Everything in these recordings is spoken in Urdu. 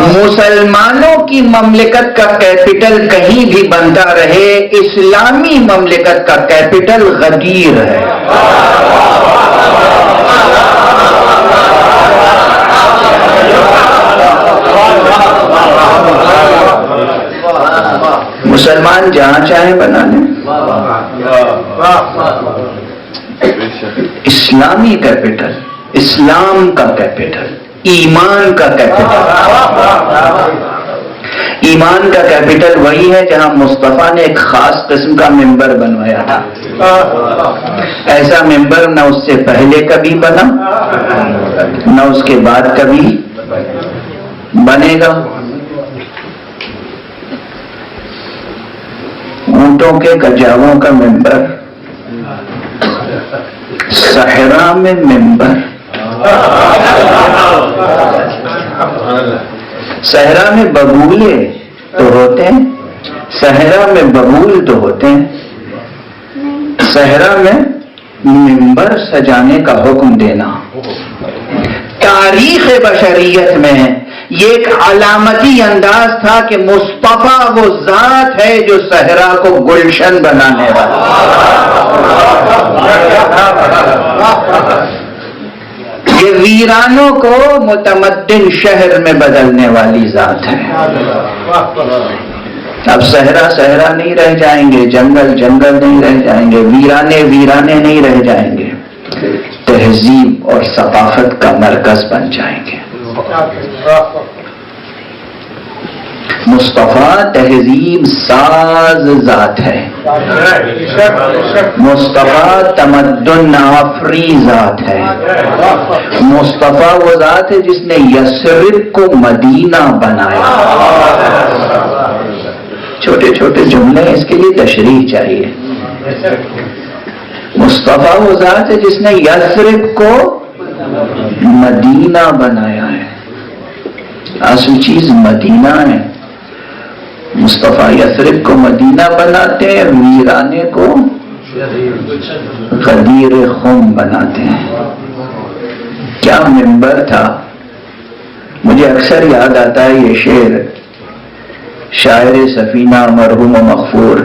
مسلمانوں کی مملکت کا کیپٹل کہیں بھی بنتا رہے، اسلامی مملکت کا کیپٹل غدیر ہے۔ مسلمان جہاں چاہیں بنا لیں، اسلامی کیپٹل، اسلام کا کیپٹل، ایمان کا کیپٹل۔ ایمان کا کیپٹل وہی ہے جہاں مصطفیٰ نے ایک خاص قسم کا ممبر بنوایا تھا۔ ایسا ممبر نہ اس سے پہلے کبھی بنا، نہ اس کے بعد کبھی بنے گا۔ اونٹوں کے کجاووں کا ممبر، صحرا میں ممبر۔ صحرا میں ببولے تو ہوتے ہیں، صحرا میں ببول تو ہوتے ہیں، صحرا میں ممبر سجانے کا حکم دینا تاریخ بشریت میں یہ ایک علامتی انداز تھا کہ مصطفیٰ وہ ذات ہے جو صحرا کو گلشن بنانے والا، یہ ویرانوں کو متمدن شہر میں بدلنے والی ذات ہے۔ اب صحرا صحرا نہیں رہ جائیں گے، جنگل جنگل نہیں رہ جائیں گے، ویرانے ویرانے نہیں رہ جائیں گے، تہذیب اور ثقافت کا مرکز بن جائیں گے۔ مصطفیٰ تہذیب ساز ذات ہے، مصطفیٰ تمدن آفری ذات ہے، مصطفیٰ وہ ذات ہے جس نے یثرب کو مدینہ بنایا۔ چھوٹے چھوٹے جملے اس کے لیے تشریح چاہیے۔ مصطفیٰ وہ ذات ہے جس نے یثرب کو مدینہ بنایا ہے۔ اصل چیز مدینہ ہے، مصطفیٰ یثرب کو مدینہ بناتے ہیں، ویرانے کو غدیر خم بناتے ہیں۔ کیا ممبر تھا! مجھے اکثر یاد آتا ہے یہ شعر شاعر سفینہ مرحوم و مغفور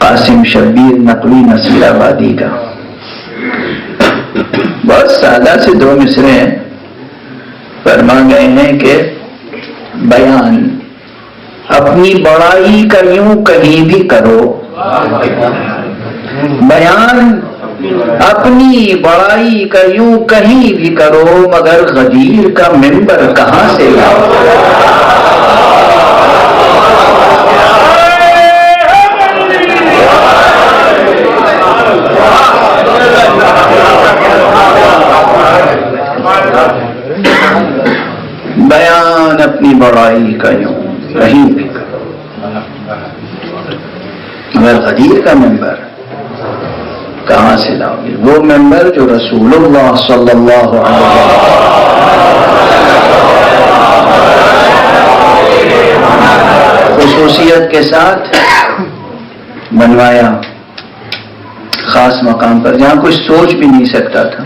قاسم شبیر نقوی نصیر آبادی کا، بہت سادہ سے دو مصرے ہیں، فرما گئے ہیں کہ بیان اپنی بڑائی کا یوں کہیں بھی کرو، بیان اپنی بڑائی کا یوں کہیں بھی کرو، مگر غدیر کا ممبر کہاں سے لاؤ۔ بیان اپنی بڑائی کا یوں کہیں بھی کرو، مگر غدیر کا ممبر کہاں سے لاؤ گے؟ وہ ممبر جو رسول اللہ صلی اللہ علیہ وسلم خصوصیت کے ساتھ بنوایا، خاص مقام پر، جہاں کوئی سوچ بھی نہیں سکتا تھا،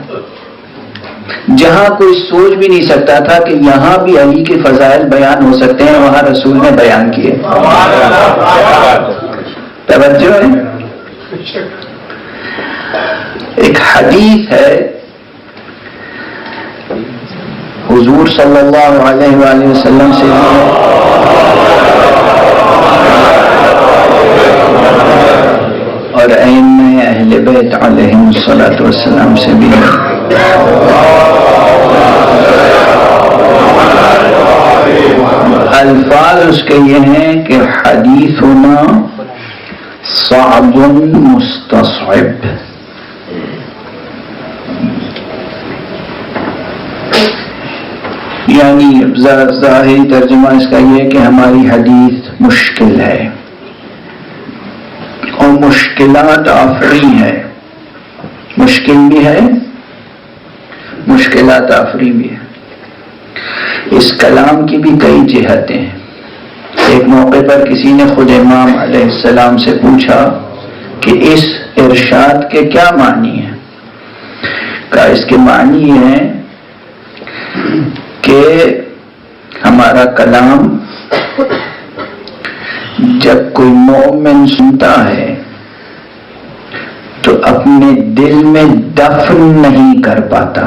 جہاں کوئی سوچ بھی نہیں سکتا تھا کہ یہاں بھی علی کے فضائل بیان ہو سکتے ہیں، وہاں رسول نے بیان کیے۔ توجہ ہے؟ ایک حدیث ہے حضور صلی اللہ علیہ وآلہ وسلم سے، اور ائمہ اہل بیت علیہم الصلاۃ والسلام سے بھی، الفاظ اس کے یہ ہیں کہ حدیثنا صعب مستصعب، یعنی ظاہری ترجمہ اس کا یہ کہ ہماری حدیث مشکل ہے اور مشکلات آفری ہے، مشکل بھی ہے، مشکلات آفری بھی ہے۔ اس کلام کی بھی کئی جہتیں ہیں۔ ایک موقع پر کسی نے خود امام علیہ السلام سے پوچھا کہ اس ارشاد کے کیا معنی ہیں؟ کہا اس کے معنی یہ ہیں کہ ہمارا کلام جب کوئی مومن سنتا ہے تو اپنے دل میں دفن نہیں کر پاتا.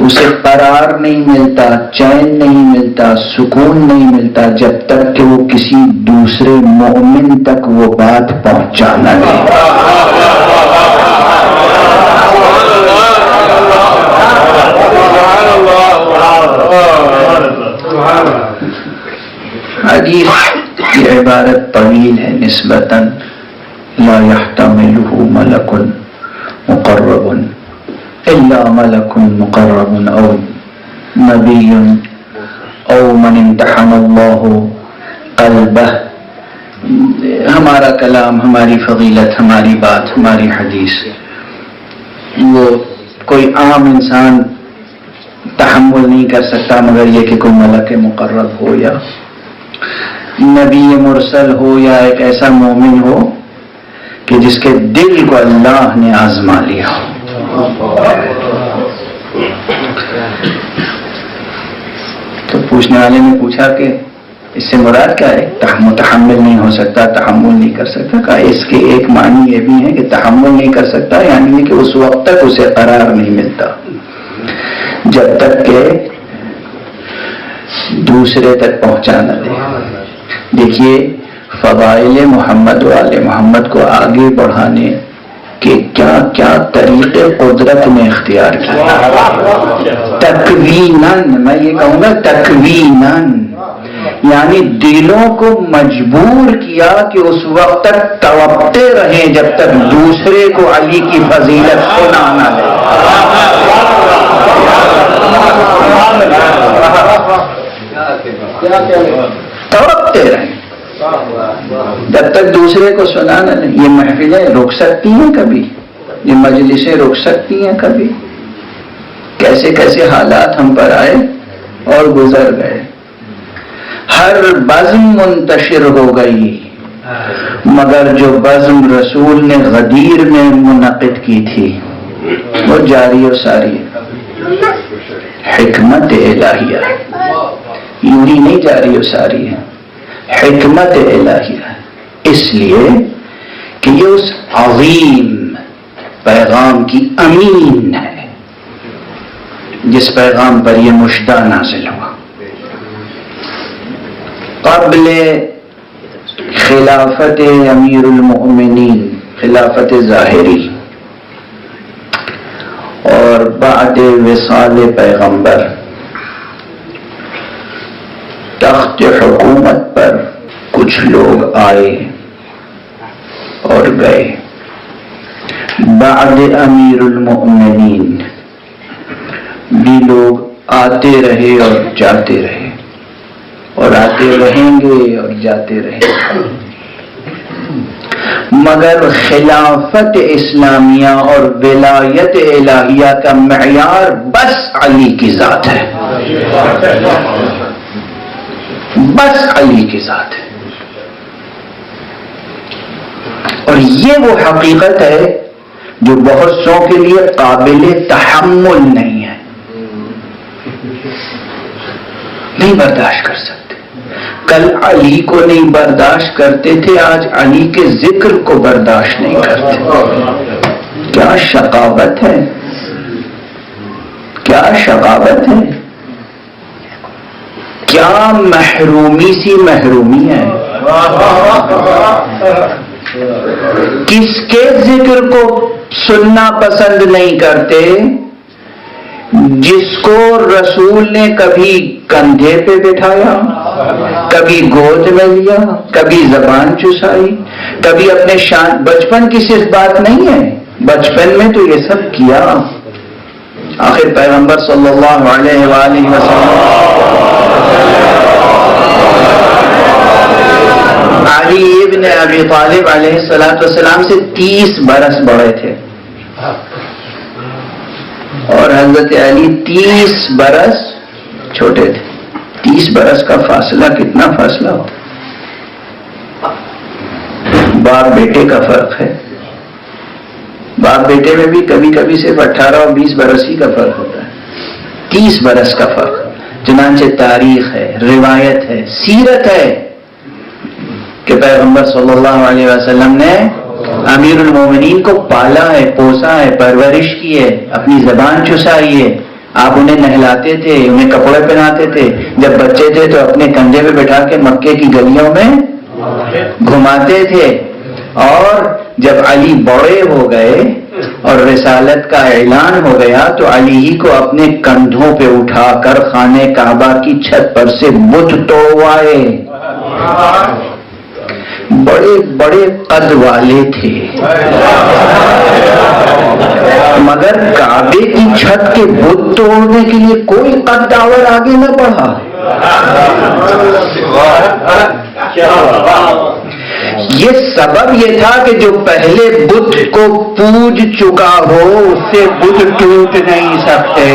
اسے قرار نہیں ملتا، چین نہیں ملتا، سکون نہیں ملتا جب تک کہ وہ کسی دوسرے مومن تک وہ بات پہنچا نہ دے. حدیث کی عبارت طویل ہے نسبتاً. لا يحتملہ ملک مقرب الا ملک مقرب او نبی او من امتحن اللہ قلبہ. ہمارا کلام، ہماری فضیلت، ہماری بات، ہماری حدیث وہ کوئی عام انسان تحمل نہیں کر سکتا مگر یہ کہ کوئی ملک مقرب ہو یا نبی مرسل ہو یا ایک ایسا مومن ہو کہ جس کے دل کو اللہ نے آزما لیا. تو پوچھنے والے نے پوچھا کہ اس سے مراد کیا ہے؟ متحمل نہیں ہو سکتا، تحمل نہیں کر سکتا. کہا اس کے ایک معنی یہ بھی ہے کہ تحمل نہیں کر سکتا یعنی کہ اس وقت تک اسے قرار نہیں ملتا جب تک کہ دوسرے تک پہنچا نہ دے. دیکھیے فضائل محمد و آل محمد کو آگے بڑھانے کے کیا کیا طریقے قدرت نے اختیار کیے. تکویناً، میں یہ کہوں گا تکویناً، یعنی دلوں کو مجبور کیا کہ اس وقت تک توقتے رہیں جب تک دوسرے کو علی کی فضیلت سنا نہ دے. توقتے رہیں جب تک دوسرے کو سنا نہ دے. یہ محفلیں رک سکتی ہیں کبھی، یہ مجلسیں رک سکتی ہیں کبھی. کیسے کیسے حالات ہم پر آئے اور گزر گئے. ہر بزم منتشر ہو گئی مگر جو بزم رسول نے غدیر میں منعقد کی تھی وہ جاری و ساری. حکمت الہیہ یوں ہی نہیں جاری و ساری ہے، حکمت الہیہ. اس لیے کہ یہ اس عظیم پیغام کی امین ہے جس پیغام پر یہ مشتاق نازل ہوا. قبل خلافت امیر المؤمنین، خلافت ظاہری، اور بعد وصال پیغمبر تخت حکومت پر کچھ لوگ آئے اور گئے. بعد امیر المؤمنین بھی لوگ آتے رہے اور جاتے رہے اور آتے رہیں گے اور جاتے رہیں گے، مگر خلافت اسلامیہ اور ولایت الہیہ کا معیار بس علی کی ذات ہے، بس علی کی ذات ہے. اور یہ وہ حقیقت ہے جو بہت سو کے لیے قابل تحمل نہیں ہے، نہیں برداشت کر سکتے. کل علی کو نہیں برداشت کرتے تھے، آج علی کے ذکر کو برداشت نہیں کرتے. کیا شقاوت ہے، کیا شقاوت ہے، کیا محرومی سی محرومی ہے. کس کے ذکر کو سننا پسند نہیں کرتے؟ جس کو رسول نے کبھی کندھے پہ بٹھایا، کبھی گود میں لیا، کبھی زبان چسائی، کبھی اپنے شان. بچپن کی صرف بات نہیں ہے، بچپن میں تو یہ سب کیا. آخر پیغمبر صلی اللہ علیہ وآلہ وسلم علی ابن ابی طالب علیہ السلام سے 30 برس بڑے تھے اور حضرت علی 30 برس چھوٹے تھے. 30 برس کا فاصلہ کتنا فاصلہ ہوتا، باپ بیٹے کا فرق ہے. باپ بیٹے میں بھی کبھی کبھی صرف 18 اور 20 برس ہی کا فرق ہوتا ہے، 30 برس کا فرق۔ چنانچہ تاریخ ہے، روایت ہے، سیرت ہے کہ پیغمبر صلی اللہ علیہ وسلم نے امیر المومنین کو پالا ہے، پوسا ہے، پرورش کی ہے، اپنی زبان چسائی ہے۔ آپ انہیں نہلاتے تھے، انہیں کپڑے پہناتے تھے، جب بچے تھے تو اپنے کندھے پہ بٹھا کے مکے کی گلیوں میں گھماتے تھے، اور جب علی بڑے ہو گئے اور رسالت کا اعلان ہو گیا تو علی ہی کو اپنے کندھوں پہ اٹھا کر خانہ کعبہ کی چھت پر سے بت توڑوائے۔ بڑے بڑے قد والے تھے، مگر کعبے کی چھت کے بت توڑنے کے لیے کوئی قد داور آگے نہ بڑھا۔ یہ سبب یہ تھا کہ جو پہلے بت کو پوج چکا ہو اس سے بت ٹوٹ نہیں سکتے۔